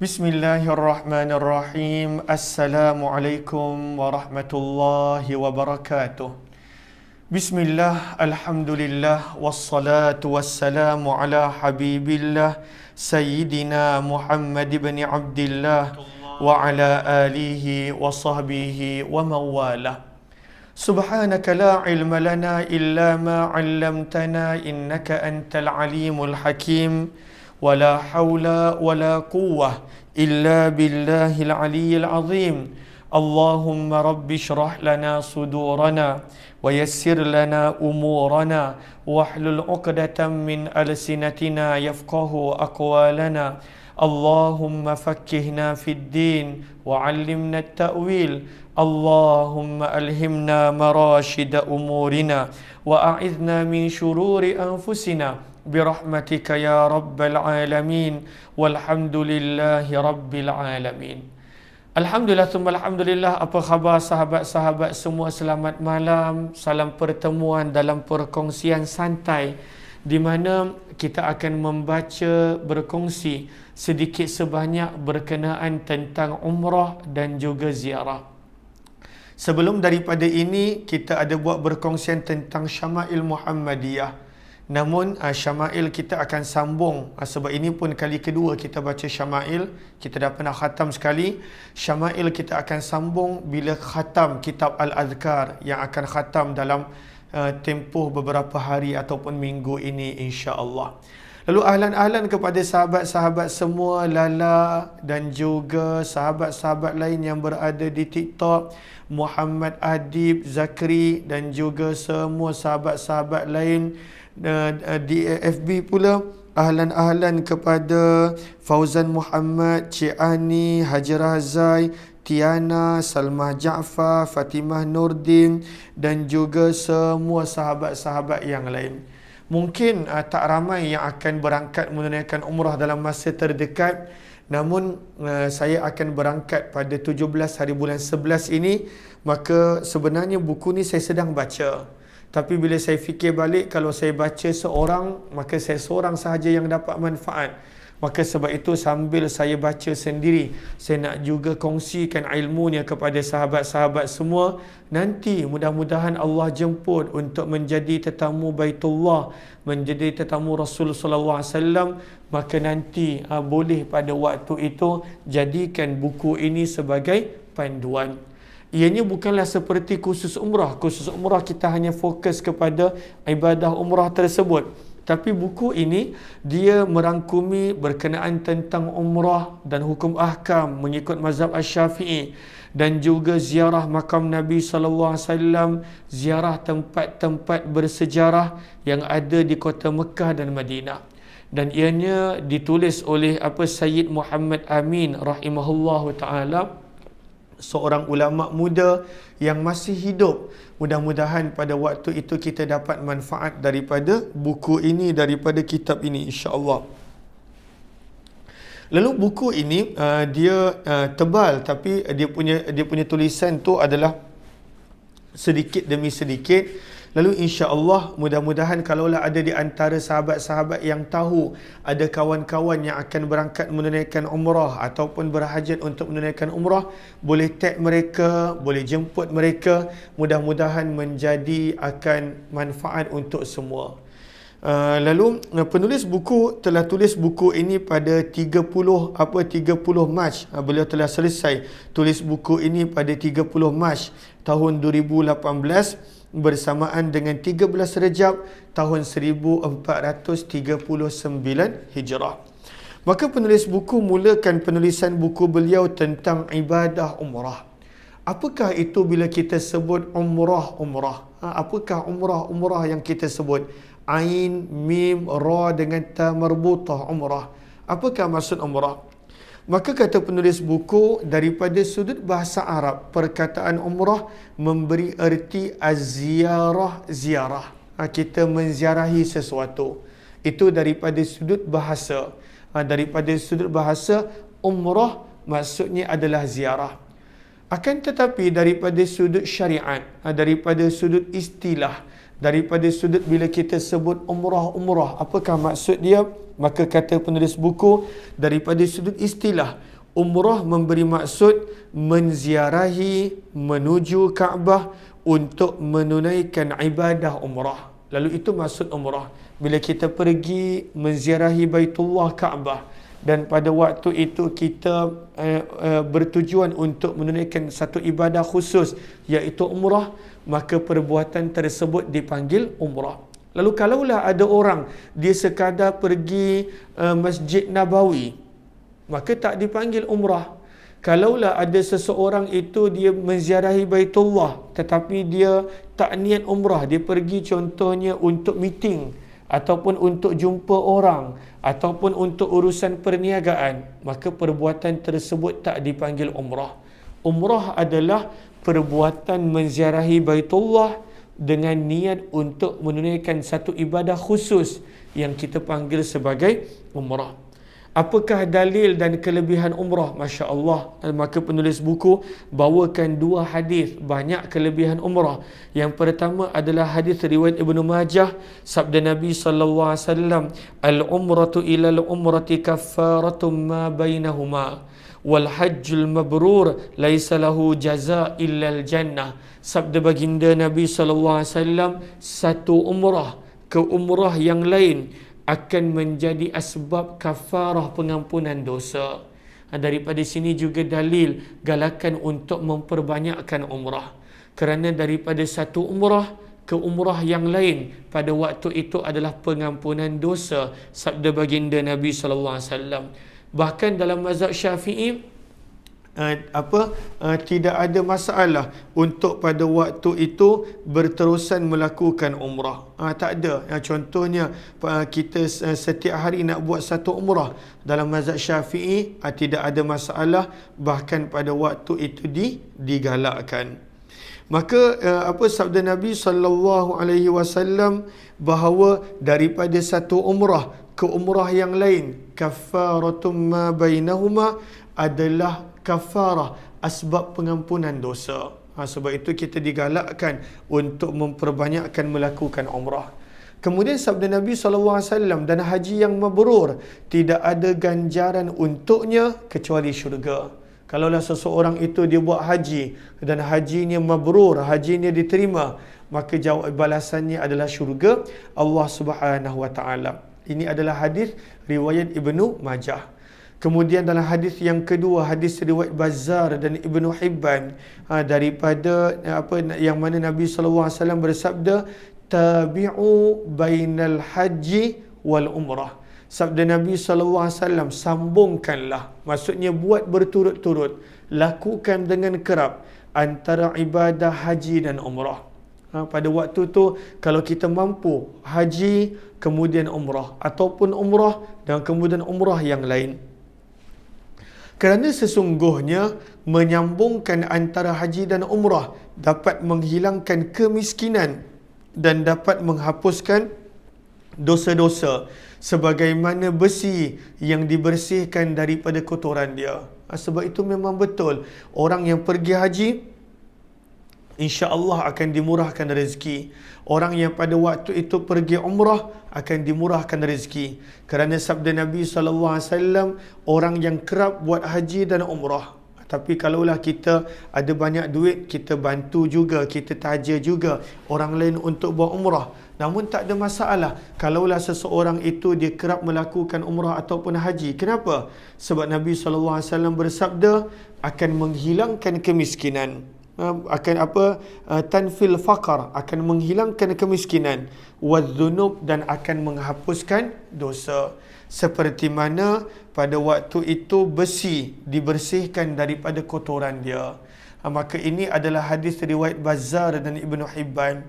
Bismillahirrahmanirrahim. Assalamualaikum warahmatullahi wabarakatuh. Bismillah, alhamdulillah, wassalatu wassalamu ala habibillah Sayyidina Muhammad ibn Abdillah wa ala alihi wa sahbihi wa mawalah. Subhanaka la ilma lana illa ma 'allamtana innaka antal alimul hakim. ولا حول ولا قوة إلا بالله العلي العظيم. اللهم رب اشرح لنا صدورنا ويسر لنا أمورنا واحلل عقدة من ألسنتنا يفقه أقوالنا. اللهم فكهنا في الدين وعلمنا التأويل. اللهم ألهمنا مراشد أمورنا وأعذنا من شرور أنفسنا برحمتك يا رب العالمين والحمد لله رب العالمين. Alhamdulillah, thumma alhamdulillah. Apa khabar sahabat-sahabat semua? Selamat malam. Salam pertemuan dalam perkongsian santai di mana kita akan membaca, berkongsi sedikit sebanyak berkenaan tentang umrah dan juga ziarah. Sebelum daripada ini, kita ada buat berkongsian tentang Syama'il Muhammadiyah. Namun Syama'il kita akan sambung, sebab ini pun kali kedua kita baca Syama'il. Kita dah pernah khatam sekali. Syama'il kita akan sambung bila khatam kitab Al-Adhkar yang akan khatam dalam tempoh beberapa hari ataupun minggu ini, insya-Allah. Lalu ahlan-ahlan kepada sahabat-sahabat semua, Lala dan juga sahabat-sahabat lain yang berada di TikTok, Muhammad Adib, Zakri dan juga semua sahabat-sahabat lain di FB pula. Ahlan-ahlan kepada Fauzan Muhammad, Cik Ani, Haji Razai, Tiana, Salmah Jaafar, Fatimah Nordin dan juga semua sahabat-sahabat yang lain. Mungkin tak ramai yang akan berangkat menunaikan umrah dalam masa terdekat. Namun saya akan berangkat pada 17 hari bulan 11 ini. Maka sebenarnya buku ni saya sedang baca. Tapi bila saya fikir balik, kalau saya baca seorang, maka saya seorang sahaja yang dapat manfaat. Maka sebab itu sambil saya baca sendiri, saya nak juga kongsikan ilmunya kepada sahabat-sahabat semua. Nanti mudah-mudahan Allah jemput untuk menjadi tetamu Baitullah, menjadi tetamu Rasul sallallahu alaihi wasallam. Maka nanti boleh pada waktu itu jadikan buku ini sebagai panduan. Ianya bukanlah seperti khusus umrah. Khusus umrah kita hanya fokus kepada ibadah umrah tersebut. Tapi buku ini dia merangkumi berkenaan tentang umrah dan hukum ahkam mengikut mazhab Asy-Syafi'i, dan juga ziarah makam Nabi sallallahu alaihi wasallam, ziarah tempat-tempat bersejarah yang ada di kota Mekah dan Madinah. Dan ianya ditulis oleh Sayyid Muhammad Amin rahimahullahu taala, seorang ulama muda yang masih hidup. Mudah-mudahan pada waktu itu kita dapat manfaat daripada buku ini, daripada kitab ini, insya-Allah. Lalu buku ini dia tebal, tapi dia punya tulisan tu adalah sedikit demi sedikit. Lalu insya-Allah mudah-mudahan kalaulah ada di antara sahabat-sahabat yang tahu ada kawan-kawan yang akan berangkat menunaikan umrah ataupun berhajat untuk menunaikan umrah, boleh tag mereka, boleh jemput mereka. Mudah-mudahan menjadi akan manfaat untuk semua. Lalu penulis buku telah tulis buku ini pada 30 Mac. Beliau telah selesai tulis buku ini pada 30 Mac tahun 2018 bersamaan dengan 13 Rejab tahun 1439 Hijrah. Maka penulis buku mulakan penulisan buku beliau tentang ibadah umrah. Apakah itu bila kita sebut umrah? Apakah umrah yang kita sebut? Ain, mim, ra dengan ta marbutah, umrah. Apakah maksud umrah? Maka kata penulis buku, daripada sudut bahasa Arab, perkataan umrah memberi erti az-ziyarah, ziarah. Kita menziarahi sesuatu. Itu daripada sudut bahasa. Daripada sudut bahasa, umrah maksudnya adalah ziarah. Akan tetapi daripada sudut syariat, daripada sudut istilah, Daripada sudut bila kita sebut umrah, apakah maksud dia? Maka kata penulis buku, daripada sudut istilah, umrah memberi maksud menziarahi, menuju Kaabah untuk menunaikan ibadah umrah. Lalu itu maksud umrah. Bila kita pergi menziarahi Baitullah Kaabah, dan pada waktu itu kita bertujuan untuk menunaikan satu ibadah khusus, iaitu umrah, maka perbuatan tersebut dipanggil umrah. Lalu kalaulah ada orang dia sekadar pergi Masjid Nabawi, maka tak dipanggil umrah. Kalaulah ada seseorang itu dia menziarahi Baitullah tetapi dia tak niat umrah, dia pergi contohnya untuk meeting ataupun untuk jumpa orang ataupun untuk urusan perniagaan, maka perbuatan tersebut tak dipanggil umrah. Umrah adalah perbuatan menziarahi Baitullah dengan niat untuk menunaikan satu ibadah khusus yang kita panggil sebagai umrah. Apakah dalil dan kelebihan umrah? Masya Allah. Maka penulis buku bawakan dua hadis banyak kelebihan umrah. Yang pertama adalah hadis riwayat Ibnu Majah, sabda Nabi SAW, al-umratu ila al-umrati kaffaratun ma bainahuma wal hajjul mabrur laisa lahu jaza illa al-jannah. Sabda baginda Nabi SAW, satu umrah ke umrah yang lain akan menjadi asbab kafarah pengampunan dosa. Daripada sini juga dalil galakan untuk memperbanyakkan umrah. Kerana daripada satu umrah ke umrah yang lain pada waktu itu adalah pengampunan dosa, sabda baginda Nabi SAW. Bahkan dalam mazhab Syafi'i, tidak ada masalah untuk pada waktu itu berterusan melakukan umrah. Tak ada. Contohnya kita setiap hari nak buat satu umrah, dalam mazhab Syafi'i tidak ada masalah, bahkan pada waktu itu digalakkan. Maka sabda Nabi SAW bahawa daripada satu umrah ke umrah yang lain, kaffaratum ma bainahuma, adalah kafarah, asbab pengampunan dosa. Sebab itu kita digalakkan untuk memperbanyakkan melakukan umrah. Kemudian sabda Nabi SAW, dan haji yang mabrur tidak ada ganjaran untuknya kecuali syurga. Kalaulah seseorang itu dia buat haji dan hajinya mabrur, hajinya diterima, maka jawab balasannya adalah syurga Allah Subhanahu Wa Taala. Ini adalah hadis riwayat Ibnu Majah. Kemudian dalam hadis yang kedua, hadis riwayat Bazzar dan Ibnu Hibban, daripada yang mana Nabi SAW bersabda, tabi'u bainal haji wal umrah. Sabda Nabi SAW, sambungkanlah, maksudnya buat berturut-turut, lakukan dengan kerap antara ibadah haji dan umrah. Pada waktu tu kalau kita mampu haji kemudian umrah, ataupun umrah dan kemudian umrah yang lain. Kerana sesungguhnya menyambungkan antara haji dan umrah dapat menghilangkan kemiskinan dan dapat menghapuskan dosa-dosa sebagaimana besi yang dibersihkan daripada kotoran dia. Sebab itu memang betul, orang yang pergi haji insya-Allah akan dimurahkan rezeki. Orang yang pada waktu itu pergi umrah akan dimurahkan rezeki. Kerana sabda Nabi SAW, orang yang kerap buat haji dan umrah. Tapi kalaulah kita ada banyak duit, kita bantu juga, kita tajir juga orang lain untuk buat umrah. Namun tak ada masalah kalaulah seseorang itu dia kerap melakukan umrah ataupun haji. Kenapa? Sebab Nabi SAW bersabda, akan menghilangkan kemiskinan. Tanfil faqar, akan menghilangkan kemiskinan, wadzunub, dan akan menghapuskan dosa. Seperti mana pada waktu itu besi dibersihkan daripada kotoran dia. Maka ini adalah hadis riwayat Bazzar dan Ibnu Hibban.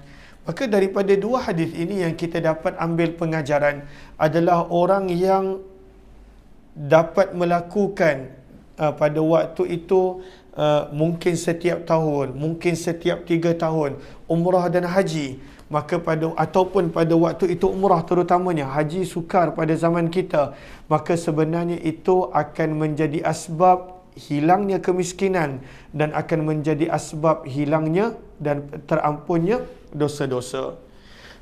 Maka daripada dua hadis ini yang kita dapat ambil pengajaran adalah orang yang dapat melakukan pada waktu itu mungkin setiap tahun, mungkin setiap 3 tahun umrah dan haji, maka ataupun pada waktu itu umrah terutamanya, haji sukar pada zaman kita, maka sebenarnya itu akan menjadi asbab hilangnya kemiskinan dan akan menjadi asbab hilangnya dan terampunnya dosa-dosa.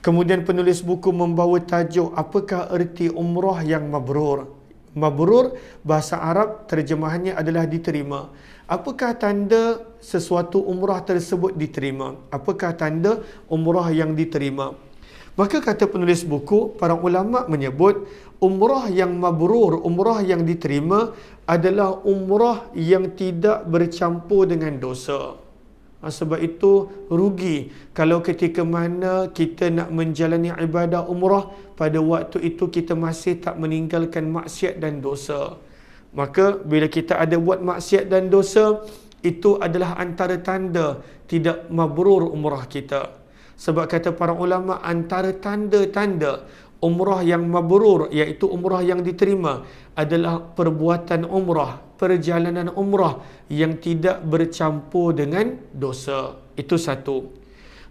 Kemudian penulis buku membawa tajuk apakah erti umrah yang mabrur. Mabrur bahasa Arab terjemahannya adalah diterima. Apakah tanda sesuatu umrah tersebut diterima? Apakah tanda umrah yang diterima? Maka kata penulis buku, para ulama menyebut umrah yang mabrur, umrah yang diterima adalah umrah yang tidak bercampur dengan dosa. Sebab itu rugi kalau ketika mana kita nak menjalani ibadah umrah, pada waktu itu kita masih tak meninggalkan maksiat dan dosa. Maka bila kita ada buat maksiat dan dosa, itu adalah antara tanda tidak mabrur umrah kita. Sebab kata para ulama, antara tanda-tanda umrah yang mabrur, iaitu umrah yang diterima, adalah perbuatan umrah, perjalanan umrah yang tidak bercampur dengan dosa. Itu satu.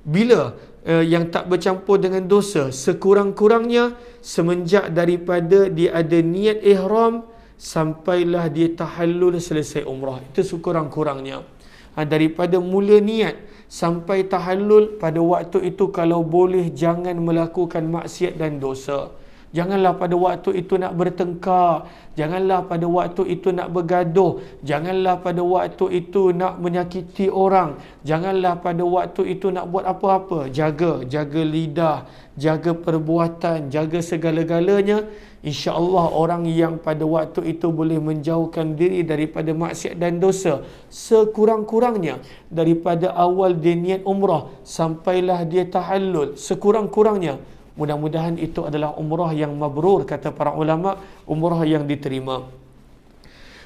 Bila yang tak bercampur dengan dosa, sekurang-kurangnya semenjak daripada dia ada niat ihram sampailah dia tahallul selesai umrah. Itu sekurang-kurangnya. Daripada mula niat sampai tahallul, pada waktu itu kalau boleh jangan melakukan maksiat dan dosa. Janganlah pada waktu itu nak bertengkar, janganlah pada waktu itu nak bergaduh, janganlah pada waktu itu nak menyakiti orang, janganlah pada waktu itu nak buat apa-apa. Jaga lidah, jaga perbuatan, jaga segala-galanya. InsyaAllah orang yang pada waktu itu boleh menjauhkan diri daripada maksiat dan dosa sekurang-kurangnya daripada awal dia niat umrah sampailah dia tahallul, sekurang-kurangnya. Mudah-mudahan itu adalah umrah yang mabrur, kata para ulama, umrah yang diterima.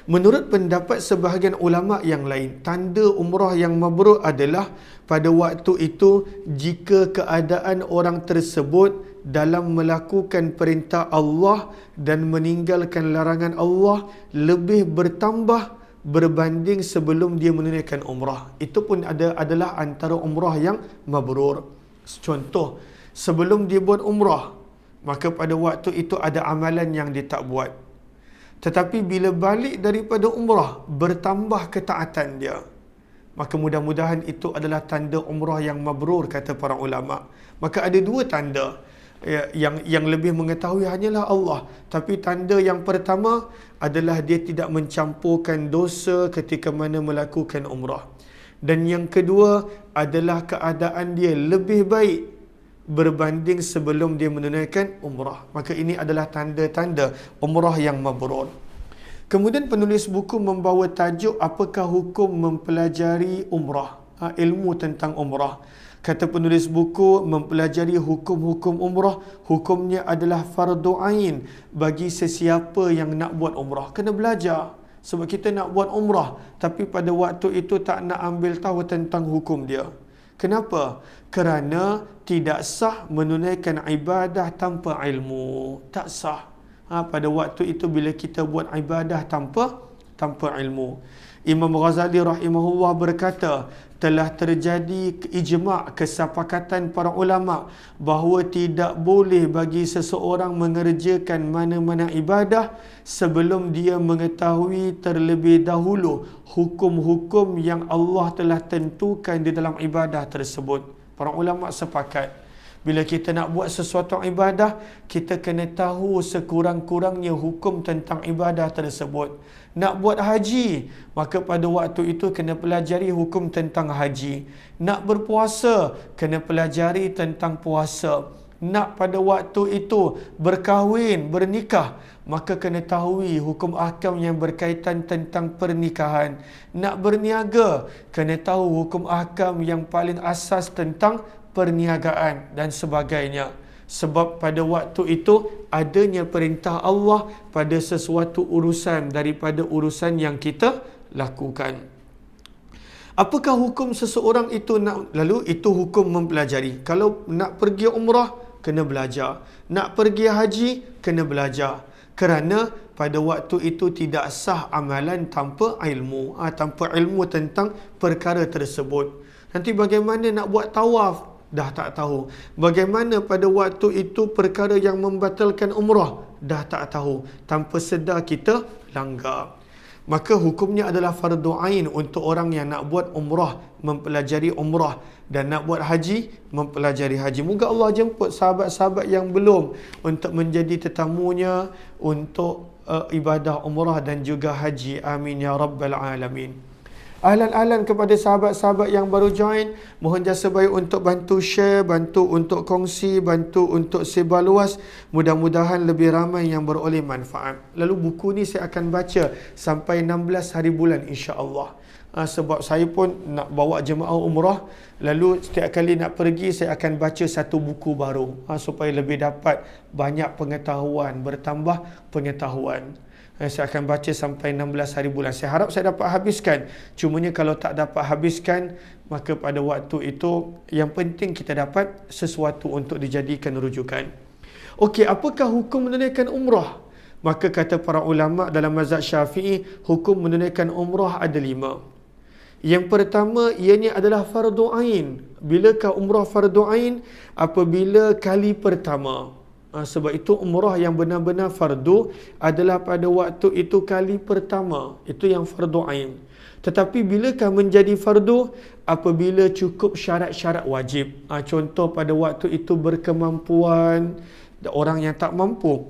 Menurut pendapat sebahagian ulama yang lain, tanda umrah yang mabrur adalah pada waktu itu jika keadaan orang tersebut dalam melakukan perintah Allah dan meninggalkan larangan Allah lebih bertambah berbanding sebelum dia menunaikan umrah. Itu pun adalah antara umrah yang mabrur. Contoh, sebelum dia buat umrah, maka pada waktu itu ada amalan yang dia tak buat. Tetapi bila balik daripada umrah, bertambah ketaatan dia. Maka mudah-mudahan itu adalah tanda umrah yang mabrur, kata para ulama. Maka ada dua tanda. Yang lebih mengetahui hanyalah Allah. Tapi tanda yang pertama adalah dia tidak mencampurkan dosa ketika mana melakukan umrah. Dan yang kedua adalah keadaan dia lebih baik berbanding sebelum dia menunaikan umrah. Maka ini adalah tanda-tanda umrah yang mabrur. Kemudian penulis buku membawa tajuk apakah hukum mempelajari umrah, ilmu tentang umrah. Kata penulis buku, mempelajari hukum-hukum umrah, hukumnya adalah fardu ain bagi sesiapa yang nak buat umrah. Kena belajar. Sebab kita nak buat umrah, tapi pada waktu itu tak nak ambil tahu tentang hukum dia. Kenapa? Kerana tidak sah menunaikan ibadah tanpa ilmu. Tak sah. Pada waktu itu bila kita buat ibadah tanpa ilmu. Imam Ghazali rahimahullah berkata, telah terjadi ijma', kesepakatan para ulama bahawa tidak boleh bagi seseorang mengerjakan mana-mana ibadah sebelum dia mengetahui terlebih dahulu hukum-hukum yang Allah telah tentukan di dalam ibadah tersebut. Para ulama sepakat, bila kita nak buat sesuatu ibadah, kita kena tahu sekurang-kurangnya hukum tentang ibadah tersebut. Nak buat haji, maka pada waktu itu kena pelajari hukum tentang haji. Nak berpuasa, kena pelajari tentang puasa. Nak pada waktu itu berkahwin, bernikah, maka kena tahu hukum ahkam yang berkaitan tentang pernikahan. Nak berniaga, kena tahu hukum ahkam yang paling asas tentang perniagaan dan sebagainya. Sebab pada waktu itu adanya perintah Allah pada sesuatu urusan daripada urusan yang kita lakukan. Apakah hukum seseorang itu nak, lalu itu hukum mempelajari. Kalau nak pergi umrah, kena belajar. Nak pergi haji, kena belajar. Kerana pada waktu itu tidak sah amalan tanpa ilmu. Tanpa ilmu tentang perkara tersebut. Nanti bagaimana nak buat tawaf? Dah tak tahu. Bagaimana pada waktu itu perkara yang membatalkan umrah? Dah tak tahu. Tanpa sedar kita langgar. maka hukumnya adalah fardu ain untuk orang yang nak buat umrah, mempelajari umrah, dan nak buat haji, mempelajari haji. Moga Allah jemput sahabat-sahabat yang belum untuk menjadi tetamunya untuk ibadah umrah dan juga haji. Amin ya rabbal alamin. Ahlan-ahlan kepada sahabat-sahabat yang baru join, mohon jasa baik untuk bantu share, bantu untuk kongsi, bantu untuk sebar luas. Mudah-mudahan lebih ramai yang beroleh manfaat. Lalu buku ni saya akan baca sampai 16 hari bulan insya-Allah. Sebab saya pun nak bawa jemaah umrah, lalu setiap kali nak pergi saya akan baca satu buku baru supaya lebih dapat banyak pengetahuan, bertambah pengetahuan. Saya akan baca sampai 16 hari bulan. Saya harap saya dapat habiskan. Cumanya kalau tak dapat habiskan, maka pada waktu itu yang penting kita dapat sesuatu untuk dijadikan rujukan. Okey, apakah hukum menunaikan umrah? Maka kata para ulama dalam mazhab Syafi'i, hukum menunaikan umrah ada 5. Yang pertama, ianya adalah fardu ain. Bilakah umrah fardu ain? Apabila kali pertama. Sebab itu umrah yang benar-benar fardu adalah pada waktu itu kali pertama. Itu yang fardu ain. Tetapi bilakah menjadi fardu? Apabila cukup syarat-syarat wajib. Contoh pada waktu itu berkemampuan, orang yang tak mampu,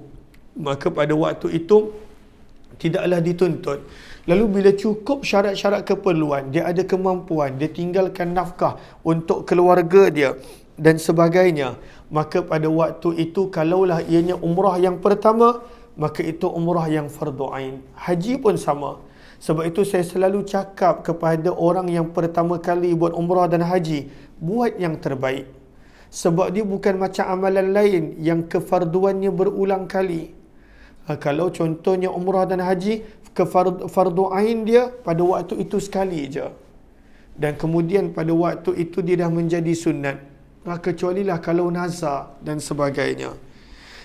maka pada waktu itu tidaklah dituntut. Lalu bila cukup syarat-syarat keperluan, dia ada kemampuan, dia tinggalkan nafkah untuk keluarga dia dan sebagainya, maka pada waktu itu kalaulah ianya umrah yang pertama, maka itu umrah yang fardu ain. Haji pun sama. Sebab itu saya selalu cakap kepada orang yang pertama kali buat umrah dan haji, buat yang terbaik. Sebab dia bukan macam amalan lain yang kefarduannya berulang kali. Kalau contohnya umrah dan haji, fardu ain dia pada waktu itu sekali je. Dan kemudian pada waktu itu dia dah menjadi sunat. Kecualilah kalau nazar dan sebagainya.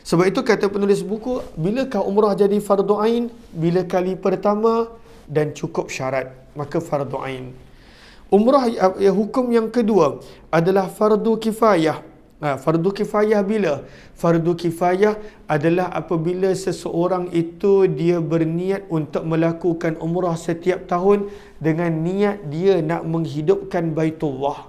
Sebab itu kata penulis buku, bilakah umrah jadi fardu ain? Bila kali pertama dan cukup syarat, maka fardu ain. Umrah hukum yang kedua adalah fardu kifayah. Fardu kifayah bila? Fardu kifayah adalah apabila seseorang itu dia berniat untuk melakukan umrah setiap tahun dengan niat dia nak menghidupkan Baitullah.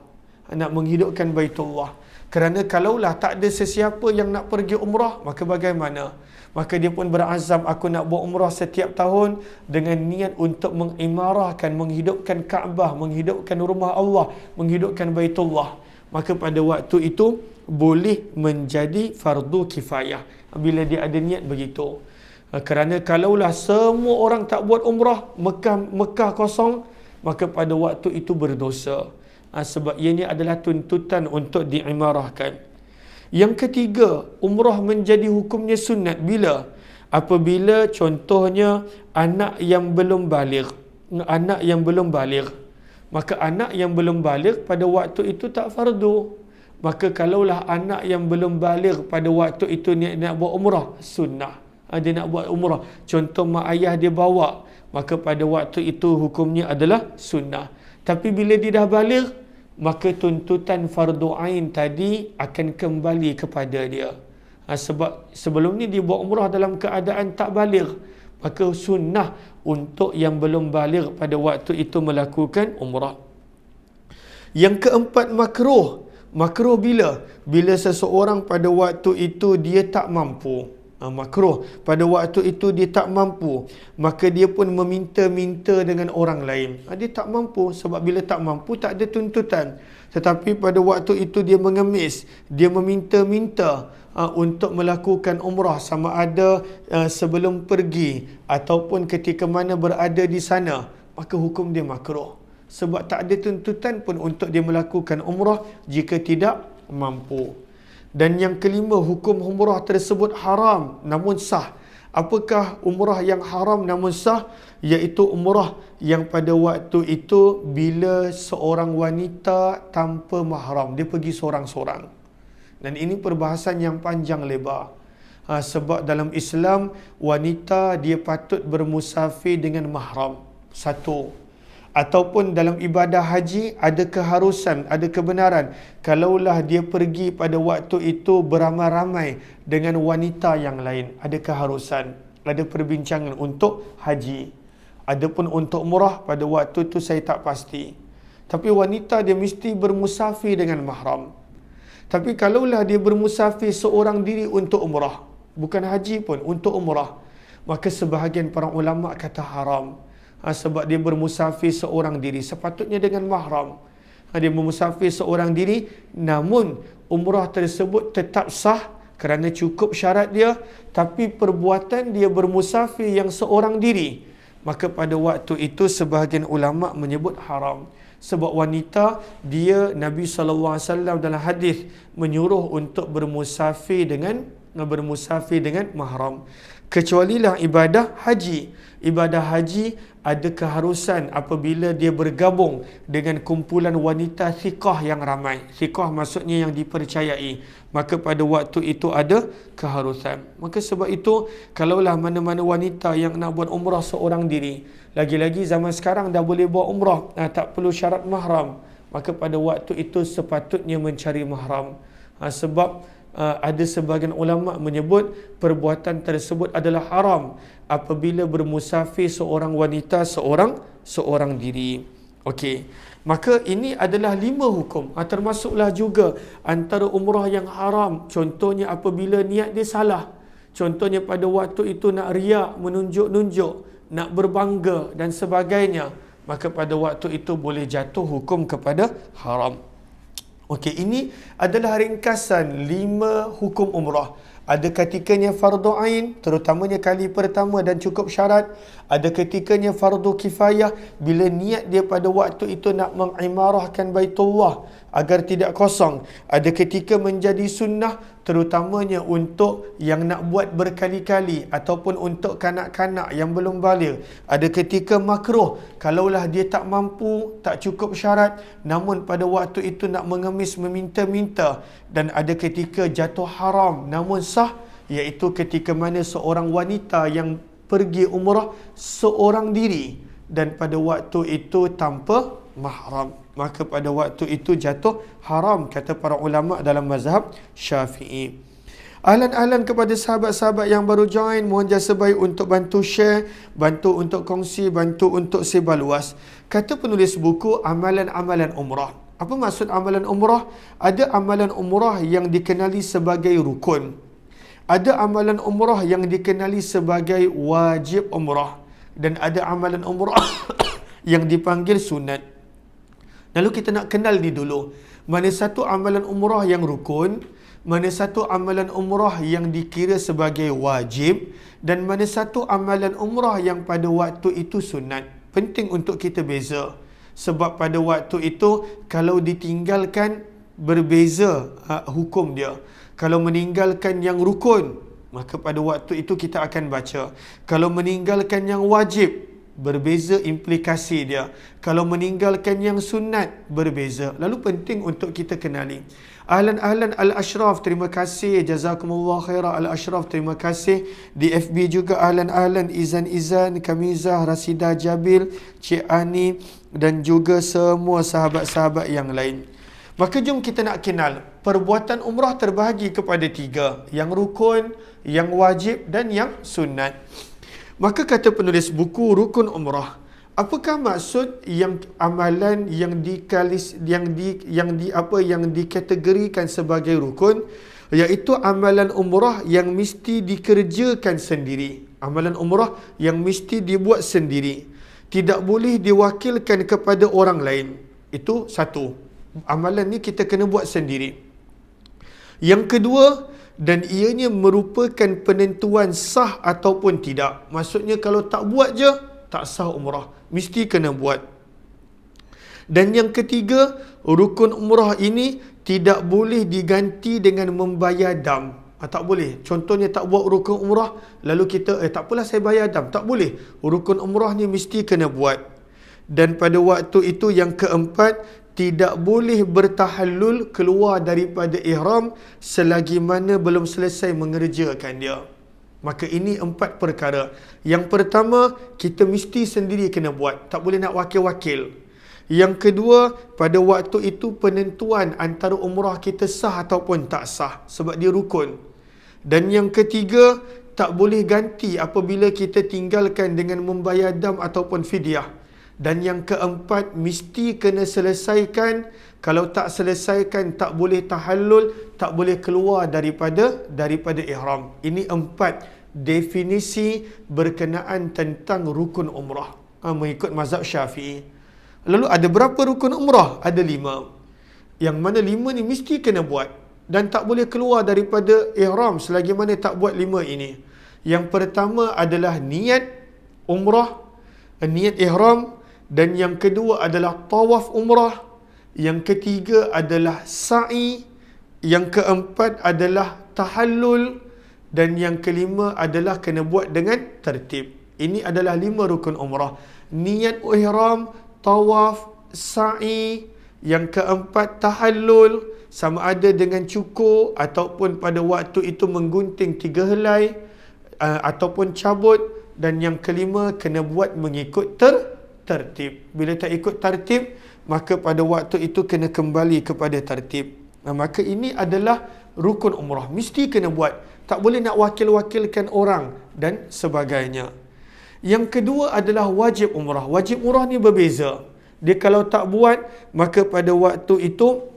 Nak menghidupkan Baitullah. Kerana kalaulah tak ada sesiapa yang nak pergi umrah, maka bagaimana? Maka dia pun berazam, aku nak buat umrah setiap tahun dengan niat untuk mengimarahkan, menghidupkan Kaabah, menghidupkan rumah Allah, menghidupkan Baitullah. Maka pada waktu itu boleh menjadi fardu kifayah bila dia ada niat begitu. Kerana kalaulah semua orang tak buat umrah, Mekah kosong, maka pada waktu itu berdosa. Sebab ianya adalah tuntutan untuk diimarahkan. Yang ketiga, umrah menjadi hukumnya sunat bila? Apabila contohnya anak yang belum baligh. Anak yang belum baligh. Maka anak yang belum baligh pada waktu itu tak fardu. Maka kalaulah anak yang belum baligh pada waktu itu nak buat umrah, sunnah. Dia nak buat umrah. Contoh mak ayah dia bawa, maka pada waktu itu hukumnya adalah sunnah. Tapi bila dia dah baligh, maka tuntutan fardu ain tadi akan kembali kepada dia. Sebab sebelum ni dia buat umrah dalam keadaan tak baligh, maka sunnah untuk yang belum baligh pada waktu itu melakukan umrah. Yang keempat, makruh. Makruh bila? Bila seseorang pada waktu itu dia tak mampu. Makruh pada waktu itu dia tak mampu, maka dia pun meminta-minta dengan orang lain. Dia tak mampu, sebab bila tak mampu tak ada tuntutan. Tetapi pada waktu itu dia mengemis, dia meminta-minta untuk melakukan umrah, sama ada sebelum pergi ataupun ketika mana berada di sana, maka hukum dia makruh. Sebab tak ada tuntutan pun untuk dia melakukan umrah jika tidak mampu. Dan yang kelima, hukum umrah tersebut haram namun sah. Apakah umrah yang haram namun sah? Iaitu umrah yang pada waktu itu bila seorang wanita tanpa mahram, dia pergi seorang-seorang. Dan ini perbahasan yang panjang lebar. Sebab dalam Islam, wanita dia patut bermusafir dengan mahram. Satu. Ataupun dalam ibadah haji ada keharusan, ada kebenaran kalaulah dia pergi pada waktu itu beramai-ramai dengan wanita yang lain, ada keharusan, ada perbincangan untuk haji. Adapun untuk umrah pada waktu itu saya tak pasti. Tapi wanita dia mesti bermusafir dengan mahram. Tapi kalaulah dia bermusafir seorang diri untuk umrah, bukan haji pun, untuk umrah, maka sebahagian para ulama kata haram. Sebab dia bermusafir seorang diri, sepatutnya dengan mahram. Dia bermusafir seorang diri, namun umrah tersebut tetap sah kerana cukup syarat dia, tapi perbuatan dia bermusafir yang seorang diri, maka pada waktu itu sebahagian ulama menyebut haram. Sebab wanita, dia Nabi SAW dalam hadis menyuruh untuk bermusafir dengan mahram. Kecualilah ibadah haji. Ibadah haji ada keharusan apabila dia bergabung dengan kumpulan wanita thiqah yang ramai. Thiqah maksudnya yang dipercayai. Maka pada waktu itu ada keharusan. Maka sebab itu, kalaulah mana-mana wanita yang nak buat umrah seorang diri, lagi-lagi zaman sekarang dah boleh buat umrah, tak perlu syarat mahram, maka pada waktu itu sepatutnya mencari mahram. Sebab ada sebahagian ulama menyebut perbuatan tersebut adalah haram apabila bermusafir seorang wanita seorang diri. Okey. Maka ini adalah 5 hukum. Termasuklah juga antara umrah yang haram, contohnya apabila niat dia salah. Contohnya pada waktu itu nak riak, menunjuk-nunjuk, nak berbangga dan sebagainya, maka pada waktu itu boleh jatuh hukum kepada haram. Okey, ini adalah ringkasan 5 hukum umrah. Ada ketikanya fardu ain, terutamanya kali pertama dan cukup syarat. Ada ketikanya fardu kifayah, bila niat dia pada waktu itu nak mengimarahkan Baitullah agar tidak kosong. Ada ketika menjadi sunnah, terutamanya untuk yang nak buat berkali-kali ataupun untuk kanak-kanak yang belum baligh. Ada ketika makruh, kalaulah dia tak mampu, tak cukup syarat, namun pada waktu itu nak mengemis meminta-minta. Dan ada ketika jatuh haram namun sah, iaitu ketika mana seorang wanita yang pergi umrah seorang diri dan pada waktu itu tanpa mahram, maka pada waktu itu jatuh haram, kata para ulama dalam mazhab Syafi'i. Ahlan-ahlan kepada sahabat-sahabat yang baru join, mohon jasa baik untuk bantu share, bantu untuk kongsi, bantu untuk sebar luas. Kata penulis buku, amalan-amalan umrah. Apa maksud amalan umrah? Ada amalan umrah yang dikenali sebagai rukun. Ada amalan umrah yang dikenali sebagai wajib umrah. Dan ada amalan umrah yang dipanggil sunat. Lalu kita nak kenal ni dulu. Mana satu amalan umrah yang rukun, mana satu amalan umrah yang dikira sebagai wajib, dan mana satu amalan umrah yang pada waktu itu sunat. Penting untuk kita beza. Sebab pada waktu itu, kalau ditinggalkan, berbeza hukum dia. Kalau meninggalkan yang rukun, maka pada waktu itu kita akan baca. Kalau meninggalkan yang wajib, berbeza implikasi dia. Kalau meninggalkan yang sunat, berbeza. Lalu penting untuk kita kenali. Ahlan-ahlan Al-Ashraf, terima kasih. Jazakumullah khairah Al-Ashraf, terima kasih. Di FB juga ahlan-ahlan Izan, Kamizah, Rasida Jabil, Cik Ani dan juga semua sahabat-sahabat yang lain. Maka jom kita nak kenal. Perbuatan umrah terbahagi kepada 3. Yang rukun, yang wajib dan yang sunat. Maka kata penulis buku rukun umrah. Apakah maksud yang amalan yang dikategorikan sebagai rukun? Iaitu amalan umrah yang mesti dikerjakan sendiri. Amalan umrah yang mesti dibuat sendiri. Tidak boleh diwakilkan kepada orang lain. Itu satu. Amalan ni kita kena buat sendiri. Yang kedua, dan ianya merupakan penentuan sah ataupun tidak. Maksudnya kalau tak buat je, tak sah umrah. Mesti kena buat. Dan yang ketiga, rukun umrah ini tidak boleh diganti dengan membayar dam. Tak boleh. Contohnya tak buat rukun umrah, lalu kita, tak apalah saya bayar dam. Tak boleh. Rukun umrah ni mesti kena buat. Dan pada waktu itu yang keempat, tidak boleh bertahallul keluar daripada ihram selagi mana belum selesai mengerjakan dia. Maka ini 4 perkara. Yang pertama, kita mesti sendiri kena buat. Tak boleh nak wakil-wakil. Yang kedua, pada waktu itu penentuan antara umrah kita sah ataupun tak sah. Sebab dia rukun. Dan yang ketiga, tak boleh ganti apabila kita tinggalkan dengan membayar dam ataupun fidyah. Dan yang keempat, mesti kena selesaikan. Kalau tak selesaikan, tak boleh tahallul, tak boleh keluar daripada ihram. Ini 4 definisi berkenaan tentang rukun umrah mengikut mazhab Syafi'i. Lalu ada berapa rukun umrah? Ada 5. Yang mana 5 ni mesti kena buat dan tak boleh keluar daripada ihram selagi mana tak buat 5 ini. Yang pertama adalah niat umrah, niat ihram, dan yang kedua adalah tawaf umrah, yang ketiga adalah sa'i, yang keempat adalah tahallul, dan yang kelima adalah kena buat dengan tertib. Ini adalah 5 rukun umrah. Niat ihram, tawaf, sa'i, yang keempat tahallul, sama ada dengan cukur ataupun pada waktu itu menggunting 3 helai ataupun cabut, dan yang kelima kena buat mengikut tertib. Bila tak ikut tertib, maka pada waktu itu kena kembali kepada tertib. Maka ini adalah rukun umrah. Mesti kena buat. Tak boleh nak wakil-wakilkan orang dan sebagainya. Yang kedua adalah wajib umrah. Wajib umrah ni berbeza. Dia kalau tak buat, maka pada waktu itu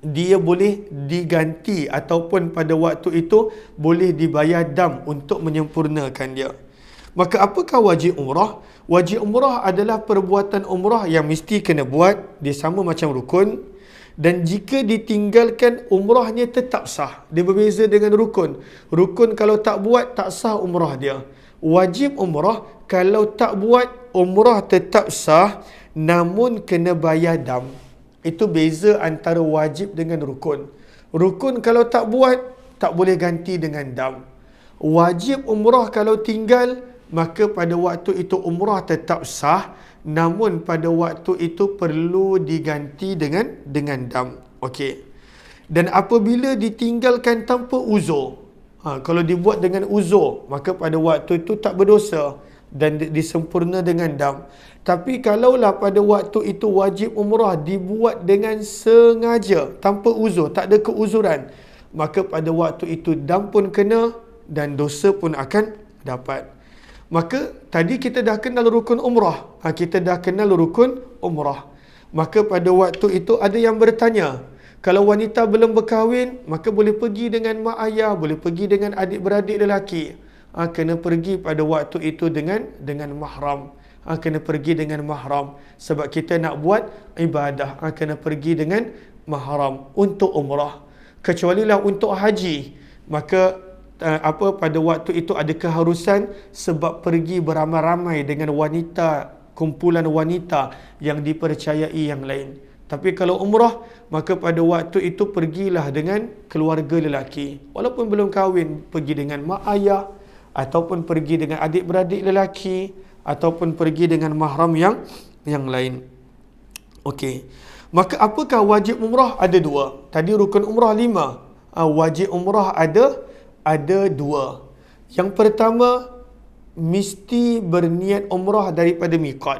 dia boleh diganti ataupun pada waktu itu boleh dibayar dam untuk menyempurnakan dia. Maka apakah wajib umrah? Wajib umrah adalah perbuatan umrah yang mesti kena buat. Dia sama macam rukun. Dan jika ditinggalkan, umrahnya tetap sah. Dia berbeza dengan rukun. Rukun kalau tak buat, tak sah umrah dia. Wajib umrah, kalau tak buat, umrah tetap sah, namun kena bayar dam. Itu beza antara wajib dengan rukun. Rukun kalau tak buat, tak boleh ganti dengan dam. Wajib umrah kalau tinggal, maka pada waktu itu umrah tetap sah, namun pada waktu itu perlu diganti dengan dam. Okey. Dan apabila ditinggalkan tanpa uzur, kalau dibuat dengan uzur, maka pada waktu itu tak berdosa dan disempurna dengan dam. Tapi kalaulah pada waktu itu wajib umrah dibuat dengan sengaja, tanpa uzur, tak ada keuzuran, maka pada waktu itu dam pun kena dan dosa pun akan dapat. Maka tadi kita dah kenal rukun umrah. Kita dah kenal rukun umrah. Maka pada waktu itu ada yang bertanya, kalau wanita belum berkahwin, maka boleh pergi dengan mak ayah, boleh pergi dengan adik-beradik lelaki. Kena pergi pada waktu itu dengan mahram. Kena pergi dengan mahram. Sebab kita nak buat ibadah, kena pergi dengan mahram untuk umrah. Kecualilah untuk haji, maka pada waktu itu ada keharusan sebab pergi beramai-ramai dengan wanita, kumpulan wanita yang dipercayai yang lain. Tapi kalau umrah, maka pada waktu itu pergilah dengan keluarga lelaki. Walaupun belum kahwin, pergi dengan mak ayah, ataupun pergi dengan adik-beradik lelaki, ataupun pergi dengan mahram yang lain. Okey. Maka apakah wajib umrah? Ada 2. Tadi rukun umrah 5. Wajib umrah ada 2. Yang pertama, mesti berniat umrah daripada miqat.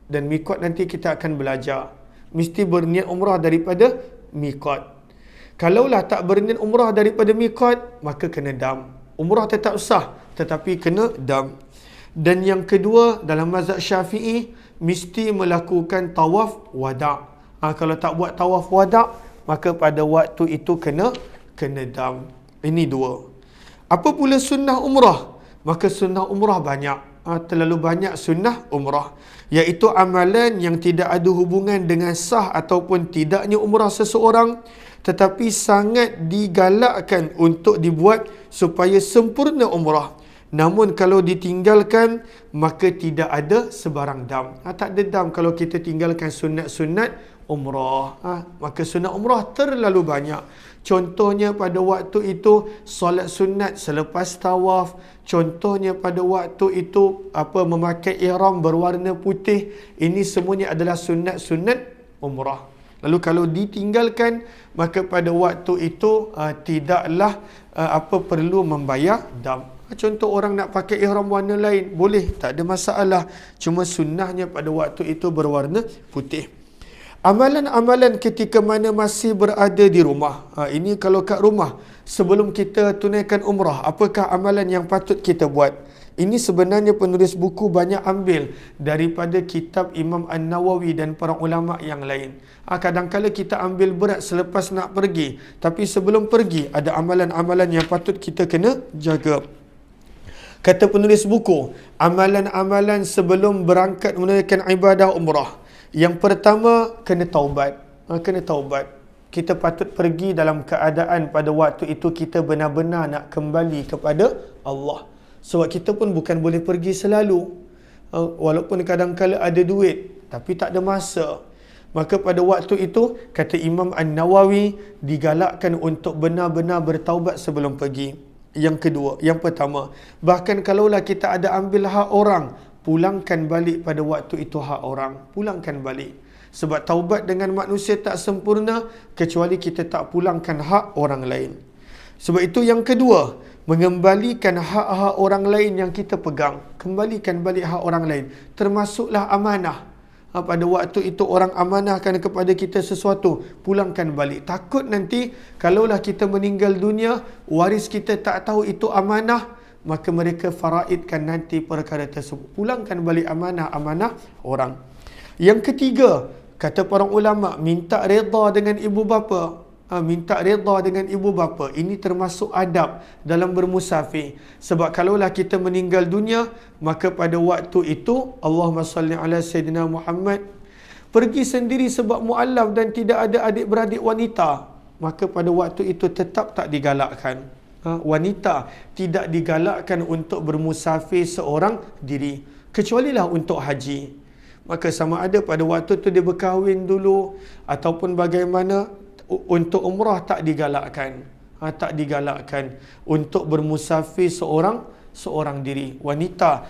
Dan miqat nanti kita akan belajar. Mesti berniat umrah daripada miqat. Kalaulah tak berniat umrah daripada miqat, maka kena dam. Umrah tetap sah, tetapi kena dam. Dan yang kedua, dalam mazhab Syafi'i, mesti melakukan tawaf wada'. Kalau tak buat tawaf wada', maka pada waktu itu kena dam. Ini 2. Apa pula sunnah umrah? Maka sunnah umrah banyak. Terlalu banyak sunnah umrah. Iaitu amalan yang tidak ada hubungan dengan sah ataupun tidaknya umrah seseorang, tetapi sangat digalakkan untuk dibuat supaya sempurna umrah. Namun kalau ditinggalkan, maka tidak ada sebarang dam. Tak ada dam kalau kita tinggalkan sunat-sunat umrah. Maka sunat umrah terlalu banyak. Contohnya pada waktu itu solat sunat selepas tawaf. Contohnya pada waktu itu memakai ihram berwarna putih. Ini semuanya adalah sunat-sunat umrah. Lalu kalau ditinggalkan, maka pada waktu itu tidaklah perlu membayar dam. Contoh orang nak pakai ihram warna lain, boleh, tak ada masalah. Cuma sunnahnya pada waktu itu berwarna putih. Amalan-amalan ketika mana masih berada di rumah. Ini kalau kat rumah. sebelum kita tunaikan umrah, apakah amalan yang patut kita buat? Ini sebenarnya penulis buku banyak ambil daripada kitab Imam An-Nawawi dan para ulama yang lain. Kadang-kadang kita ambil berat selepas nak pergi, tapi sebelum pergi ada amalan-amalan yang patut kita kena jaga. Kata penulis buku, amalan-amalan sebelum berangkat menunaikan ibadah umrah. Yang pertama, kena taubat. Kena taubat. Kita patut pergi dalam keadaan pada waktu itu kita benar-benar nak kembali kepada Allah. Sebab kita pun bukan boleh pergi selalu. Walaupun kadang-kadang ada duit, tapi tak ada masa. Maka pada waktu itu, kata Imam An-Nawawi, digalakkan untuk benar-benar bertaubat sebelum pergi. Yang kedua, yang pertama, bahkan kalaulah kita ada ambil hak orang, pulangkan balik pada waktu itu hak orang. Pulangkan balik. Sebab taubat dengan manusia tak sempurna kecuali kita tak pulangkan hak orang lain. Sebab itu yang kedua, mengembalikan hak-hak orang lain yang kita pegang. Kembalikan balik hak orang lain. Termasuklah amanah. Pada waktu itu orang amanahkan kepada kita sesuatu, pulangkan balik. Takut nanti kalaulah kita meninggal dunia, waris kita tak tahu itu amanah, maka mereka faraidkan nanti perkara tersebut. Pulangkan balik amanah-amanah orang. Yang ketiga, kata para ulama, minta redha dengan ibu bapa. Minta redha dengan ibu bapa. Ini termasuk adab dalam bermusafir. Sebab kalaulah kita meninggal dunia, maka pada waktu itu, Allahumma salli ala Sayyidina Muhammad, pergi sendiri sebab mu'allaf dan tidak ada adik-beradik wanita, maka pada waktu itu tetap tak digalakkan. Wanita tidak digalakkan untuk bermusafir seorang diri, kecualilah untuk haji. Maka sama ada pada waktu itu dia berkahwin dulu ataupun bagaimana, untuk umrah tak digalakkan. Tak digalakkan untuk bermusafir seorang diri. Wanita,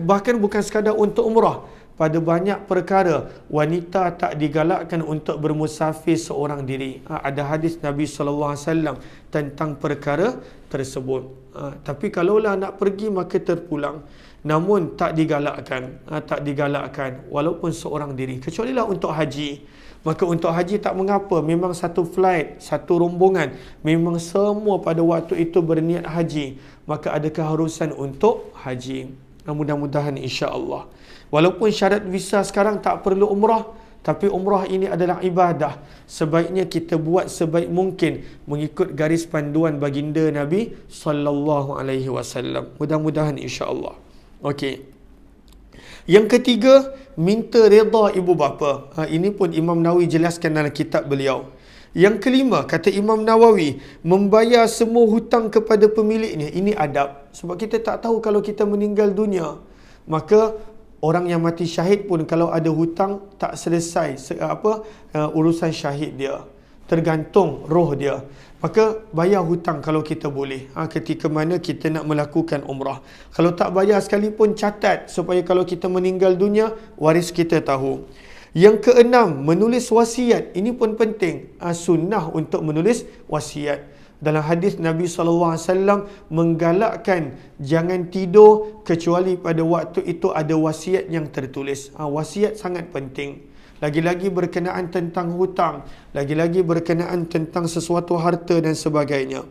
bahkan bukan sekadar untuk umrah, pada banyak perkara wanita tak digalakkan untuk bermusafir seorang diri. Ada hadis Nabi SAW tentang perkara tersebut. Tapi kalaulah nak pergi maka terpulang. Namun tak digalakkan. Tak digalakkan walaupun seorang diri. Kecuali lah untuk haji. Maka untuk haji tak mengapa. Memang satu flight, satu rombongan. Memang semua pada waktu itu berniat haji. Maka ada keharusan untuk haji. Mudah-mudahan insya-Allah. Walaupun syarat visa sekarang tak perlu umrah, tapi umrah ini adalah ibadah. Sebaiknya kita buat sebaik mungkin mengikut garis panduan baginda Nabi sallallahu alaihi wasallam. Mudah-mudahan insya-Allah. Okey. Yang ketiga, minta redha ibu bapa. Ini pun Imam Nawawi jelaskan dalam kitab beliau. Yang kelima, kata Imam Nawawi, membayar semua hutang kepada pemiliknya. Ini adab. Sebab kita tak tahu kalau kita meninggal dunia. Maka orang yang mati syahid pun kalau ada hutang tak selesai urusan syahid dia. Tergantung roh dia. Maka bayar hutang kalau kita boleh. Ketika mana kita nak melakukan umrah. Kalau tak bayar sekalipun catat supaya kalau kita meninggal dunia, waris kita tahu. Yang keenam, menulis wasiat. Ini pun penting. Sunnah untuk menulis wasiat. Dalam hadis Nabi SAW menggalakkan jangan tidur kecuali pada waktu itu ada wasiat yang tertulis. Wasiat sangat penting. Lagi-lagi berkenaan tentang hutang. Lagi-lagi berkenaan tentang sesuatu harta dan sebagainya.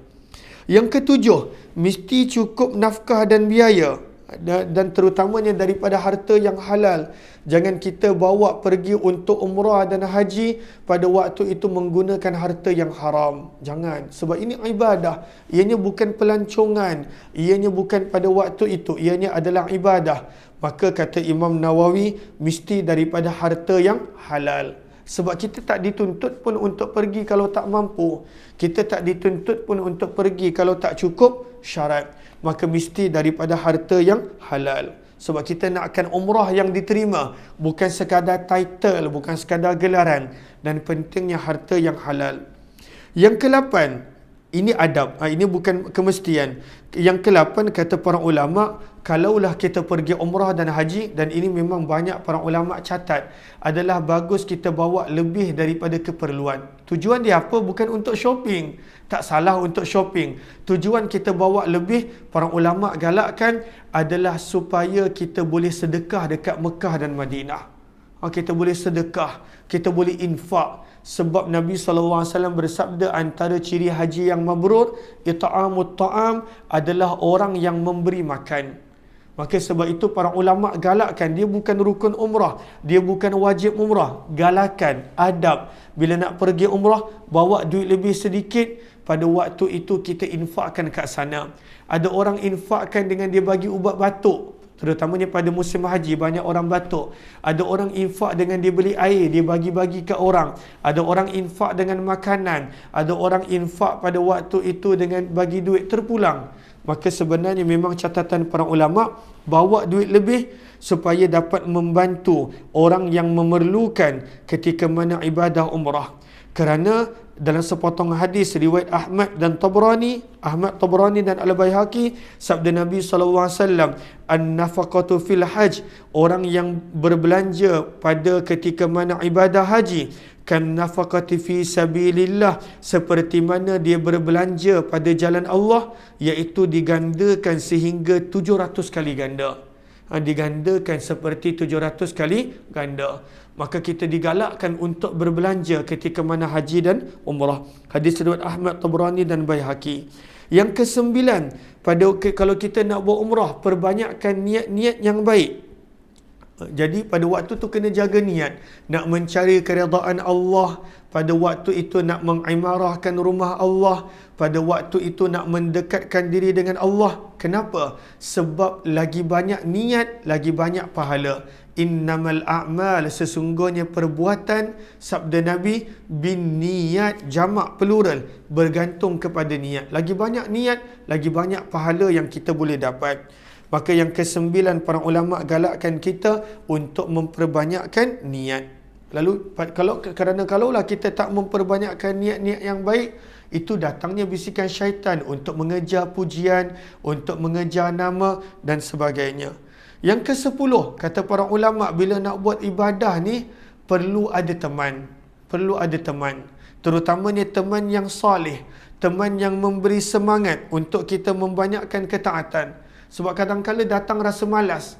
Yang ketujuh, mesti cukup nafkah dan biaya. Dan terutamanya daripada harta yang halal. Jangan kita bawa pergi untuk umrah dan haji pada waktu itu menggunakan harta yang haram. Jangan. Sebab ini ibadah. Ianya bukan pelancongan. Ianya bukan pada waktu itu. Ianya adalah ibadah. Maka kata Imam Nawawi, mesti daripada harta yang halal. Sebab kita tak dituntut pun untuk pergi kalau tak mampu. Kita tak dituntut pun untuk pergi kalau tak cukup syarat. Maka mesti daripada harta yang halal. Sebab kita nakkan umrah yang diterima. Bukan sekadar title, bukan sekadar gelaran. Dan pentingnya harta yang halal. Yang ke-8, ini adab. Ini bukan kemestian. Yang ke-8 kata para ulama, kalaulah kita pergi umrah dan haji, dan ini memang banyak para ulama catat, adalah bagus kita bawa lebih daripada keperluan. Tujuan dia apa? Bukan untuk shopping. Tak salah untuk shopping. Tujuan kita bawa lebih, para ulama galakkan adalah supaya kita boleh sedekah dekat Mekah dan Madinah. Kita boleh sedekah, kita boleh infak. Sebab Nabi SAW bersabda, antara ciri haji yang mabrur, it'amut ta'am, adalah orang yang memberi makan. Maka sebab itu para ulama galakkan, dia bukan rukun umrah, dia bukan wajib umrah, galakan, adab. Bila nak pergi umrah, bawa duit lebih sedikit, pada waktu itu kita infakkan kat sana. Ada orang infakkan dengan dia bagi ubat batuk, terutamanya pada musim haji, banyak orang batuk. Ada orang infak dengan dia beli air, dia bagi-bagi ke orang. Ada orang infak dengan makanan. Ada orang infak pada waktu itu dengan bagi duit terpulang. Maka sebenarnya memang catatan para ulama, bawa duit lebih supaya dapat membantu orang yang memerlukan ketika mana ibadah umrah. Kerana dalam sepotong hadis riwayat Ahmad dan Tabrani dan Al-Baihaqi, sabda Nabi SAW, an-nafaqatu fil hajj, orang yang berbelanja pada ketika mana ibadah haji, kan nafaqati fi sabilillah, seperti mana dia berbelanja pada jalan Allah, iaitu digandakan sehingga 700 kali ganda. Digandakan seperti 700 kali ganda. Maka kita digalakkan untuk berbelanja ketika mana haji dan umrah. Hadis riwayat Ahmad, Tabrani dan Baihaqi. Yang kesembilan, kalau kita nak buat umrah, perbanyakkan niat-niat yang baik. Jadi pada waktu tu kena jaga niat, nak mencari keredaan Allah, pada waktu itu nak mengimarahkan rumah Allah, pada waktu itu nak mendekatkan diri dengan Allah. Kenapa? Sebab lagi banyak niat, lagi banyak pahala. Innamal a'mal, sesungguhnya perbuatan, sabda Nabi, bin niat, jamak plural, bergantung kepada niat. Lagi banyak niat, lagi banyak pahala yang kita boleh dapat. Maka yang kesembilan, para ulama galakkan kita untuk memperbanyakkan niat. Lalu kalaulah kita tak memperbanyakkan niat-niat yang baik, itu datangnya bisikan syaitan untuk mengejar pujian, untuk mengejar nama dan sebagainya. Yang ke-10, kata para ulama, bila nak buat ibadah ni, perlu ada teman. Perlu ada teman. Terutamanya teman yang soleh, teman yang memberi semangat untuk kita membanyakkan ketaatan. Sebab kadang-kala datang rasa malas.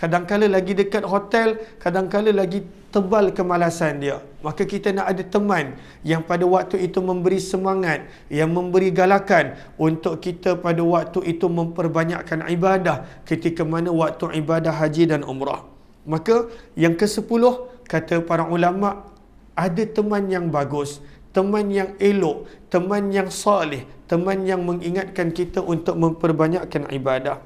Kadang-kala lagi dekat hotel, kadang-kala lagi tebal kemalasan dia. Maka kita nak ada teman yang pada waktu itu memberi semangat, yang memberi galakan untuk kita pada waktu itu memperbanyakkan ibadah ketika mana waktu ibadah haji dan umrah. Maka yang ke-10, kata para ulama, ada teman yang bagus, teman yang elok, teman yang salih, teman yang mengingatkan kita untuk memperbanyakkan ibadah.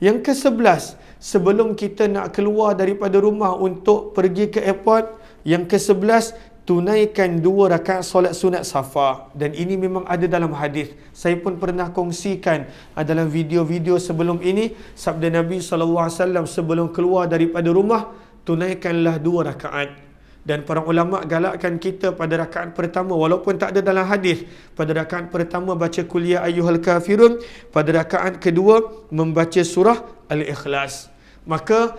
Yang ke-11, sebelum kita nak keluar daripada rumah untuk pergi ke airport, yang ke-11, tunaikan 2 rakaat solat sunat safar. Dan ini memang ada dalam hadis. Saya pun pernah kongsikan dalam video-video sebelum ini, sabda Nabi SAW, sebelum keluar daripada rumah, tunaikanlah 2 rakaat. Dan para ulama galakkan kita pada rakaat pertama, walaupun tak ada dalam hadis, pada rakaat pertama baca qul ya ayyuhal kafirun, pada rakaat kedua membaca surah Al-Ikhlas. Maka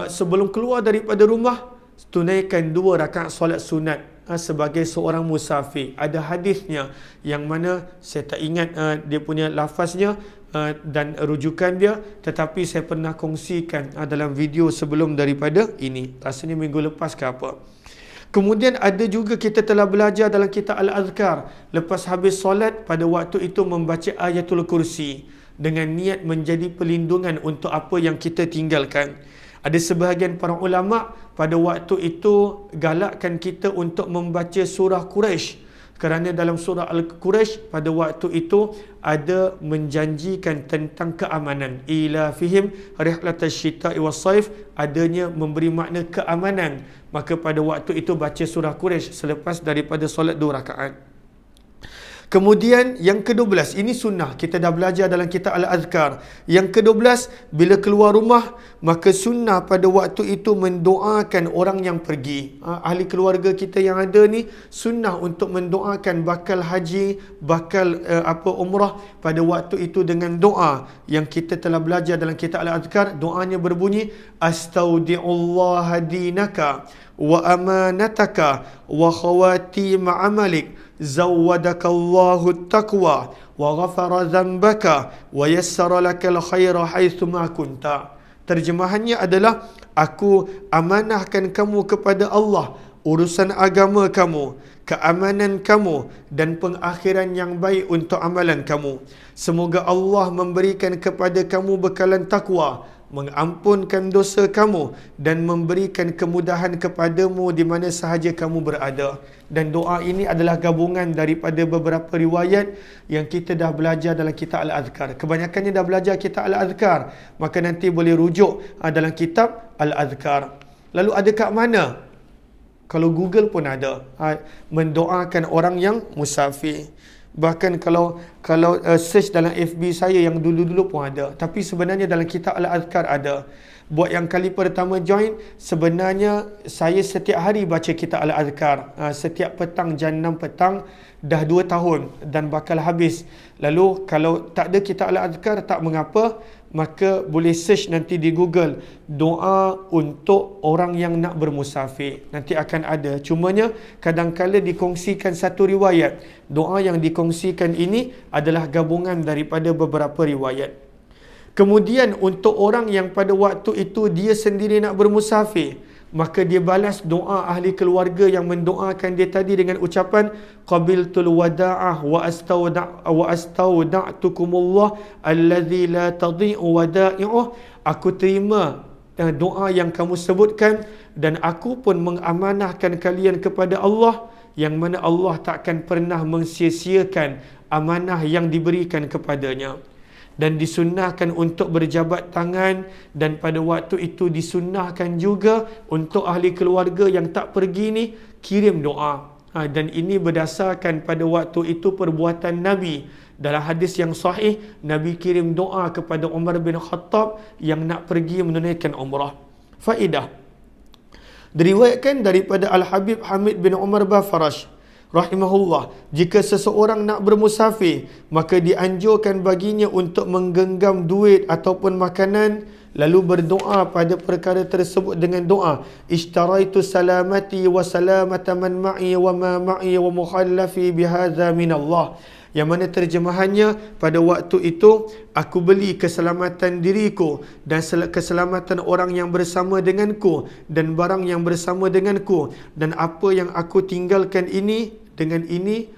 sebelum keluar daripada rumah, tunaikan 2 rakaat solat sunat sebagai seorang musafir. Ada hadisnya yang mana saya tak ingat dia punya lafaznya dan rujukan dia, tetapi saya pernah kongsikan dalam video sebelum daripada ini, rasanya minggu lepas ke apa. Kemudian ada juga kita telah belajar dalam kitab Al-Azkar, lepas habis solat pada waktu itu membaca ayatul kursi dengan niat menjadi perlindungan untuk apa yang kita tinggalkan. Ada sebahagian para ulama pada waktu itu galakkan kita untuk membaca surah Quraisy, kerana dalam surah Al-Quraisy pada waktu itu ada menjanjikan tentang keamanan. Ila fihim rihlatash syita'i was-saif, adanya memberi makna keamanan. Maka pada waktu itu baca surah Quraisy selepas daripada solat 2 rakaat. Kemudian yang ke-12, ini sunnah, kita dah belajar dalam kitab Al-Azkar. Yang ke-12, bila keluar rumah, maka sunnah pada waktu itu mendoakan orang yang pergi. Ahli keluarga kita yang ada ni, sunnah untuk mendoakan bakal haji, bakal umrah pada waktu itu dengan doa yang kita telah belajar dalam kitab Al-Azkar. Doanya berbunyi, astaudi'ullaha dinaka wa amanataka wa khawatim amalik zawwadakallahu taqwa wa ghafara dhanbaka wa yassara lakal khaira haitsu ma kunta. Terjemahannya adalah, aku amanahkan kamu kepada Allah, urusan agama kamu, keamanan kamu dan pengakhiran yang baik untuk amalan kamu. Semoga Allah memberikan kepada kamu bekalan takwa, mengampunkan dosa kamu dan memberikan kemudahan kepadamu di mana sahaja kamu berada. Dan doa ini adalah gabungan daripada beberapa riwayat yang kita dah belajar dalam kitab Al-Adhkar. Kebanyakannya dah belajar kitab Al-Adhkar, maka nanti boleh rujuk dalam kitab Al-Adhkar. Lalu ada kat mana? Kalau Google pun ada, mendoakan orang yang musafir. Bahkan kalau search dalam FB saya yang dulu-dulu pun ada. Tapi sebenarnya dalam kitab Al-Adhkar ada. Buat yang kali pertama join, sebenarnya saya setiap hari baca kitab Al-Adhkar. Setiap petang, jam 6 petang, dah 2 tahun dan bakal habis. Lalu kalau tak ada kitab Al-Adhkar, tak mengapa, maka boleh search nanti di Google, doa untuk orang yang nak bermusafir. Nanti akan ada. Cumanya kadang-kala dikongsikan satu riwayat. Doa yang dikongsikan ini adalah gabungan daripada beberapa riwayat. Kemudian untuk orang yang pada waktu itu dia sendiri nak bermusafir, maka dia balas doa ahli keluarga yang mendoakan dia tadi dengan ucapan, qabiltul wada'ah wa astawda'tukumullah alladzi la tadhi'u wada'i'uh. Aku terima doa yang kamu sebutkan dan aku pun mengamanahkan kalian kepada Allah, yang mana Allah takkan pernah mensia-siakan amanah yang diberikan kepadanya. Dan disunnahkan untuk berjabat tangan, dan pada waktu itu disunnahkan juga untuk ahli keluarga yang tak pergi ni kirim doa. Dan ini berdasarkan pada waktu itu perbuatan Nabi. Dalam hadis yang sahih, Nabi kirim doa kepada Umar bin Khattab yang nak pergi menunaikan umrah. Faedah, diriwayatkan daripada Al-Habib Hamid bin Umar Bafarash rahimahullah, jika seseorang nak bermusafir, maka dianjurkan baginya untuk menggenggam duit ataupun makanan, lalu berdoa pada perkara tersebut dengan doa, ishtaraitu salamati wa salamata man ma'i wa ma ma'i wa mukhallafi bihadza minallah. Yang mana terjemahannya, pada waktu itu aku beli keselamatan diriku dan keselamatan orang yang bersama denganku dan barang yang bersama denganku, dan apa yang aku tinggalkan ini dengan ini,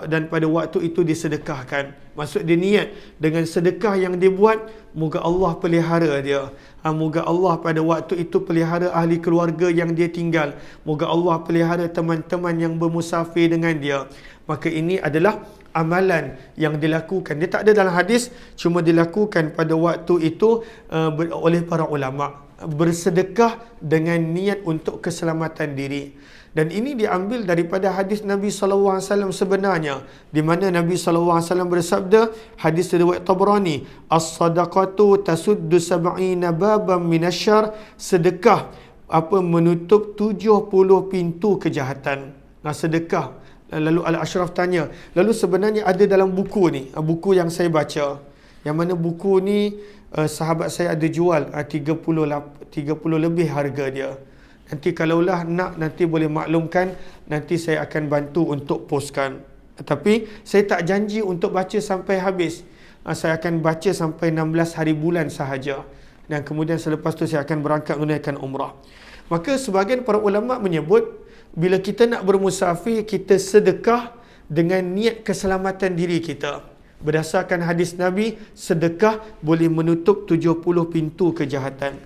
dan pada waktu itu disedekahkan. Maksud dia niat dengan sedekah yang dia buat, moga Allah pelihara dia. Moga Allah pada waktu itu pelihara ahli keluarga yang dia tinggal. Moga Allah pelihara teman-teman yang bermusafir dengan dia. Maka ini adalah amalan yang dilakukan. Dia tak ada dalam hadis, cuma dilakukan pada waktu itu oleh para ulama. Bersedekah dengan niat untuk keselamatan diri. Dan ini diambil daripada hadis Nabi SAW sebenarnya, di mana Nabi SAW bersabda, hadis riwayat Tabrani, as-sadaqatu tasuddu sab'ina baban minasyar, sedekah menutup 70 pintu kejahatan. Sedekah. Lalu Al-Ashraf tanya, lalu sebenarnya ada dalam buku ni, buku yang saya baca, yang mana buku ni sahabat saya ada jual 30 lebih harga dia. Nanti kalaulah nak, nanti boleh maklumkan, nanti saya akan bantu untuk postkan. Tapi saya tak janji untuk baca sampai habis. Saya akan baca sampai 16 hari bulan sahaja. Dan kemudian selepas tu saya akan berangkat menunaikan umrah. Maka sebahagian para ulama menyebut, bila kita nak bermusafir, kita sedekah dengan niat keselamatan diri kita. Berdasarkan hadis Nabi, sedekah boleh menutup 70 pintu kejahatan.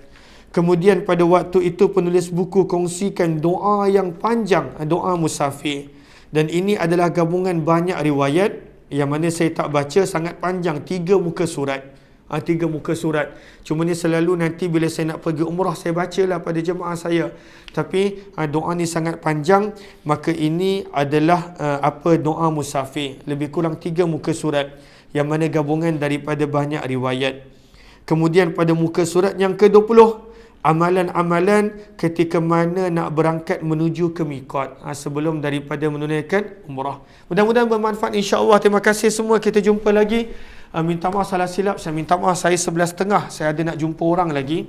Kemudian pada waktu itu penulis buku kongsikan doa yang panjang, doa musafir. Dan ini adalah gabungan banyak riwayat, yang mana saya tak baca, sangat panjang, 3 muka surat. 3 muka surat. Cuma ni selalu nanti bila saya nak pergi umrah, saya bacalah pada jemaah saya. Tapi doa ni sangat panjang, maka ini adalah doa musafir. Lebih kurang 3 muka surat, yang mana gabungan daripada banyak riwayat. Kemudian pada muka surat yang ke-20, amalan-amalan ketika mana nak berangkat menuju ke miqat, sebelum daripada menunaikan umrah. Mudah-mudahan bermanfaat, insya-Allah. Terima kasih semua, kita jumpa lagi. Minta maaf salah silap, saya minta maaf, saya 11.30 saya ada nak jumpa orang lagi.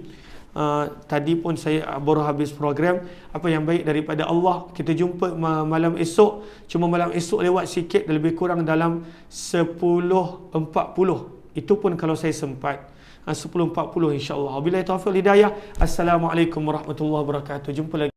Tadi pun saya baru habis program. Apa yang baik daripada Allah, kita jumpa malam esok. Cuma malam esok lewat sikit, lebih kurang dalam 10.40. Itu pun kalau saya sempat. 10.40 insya-Allah. Wabillahi taufiq hidayah. Assalamualaikum warahmatullahi wabarakatuh. Jumpa lagi.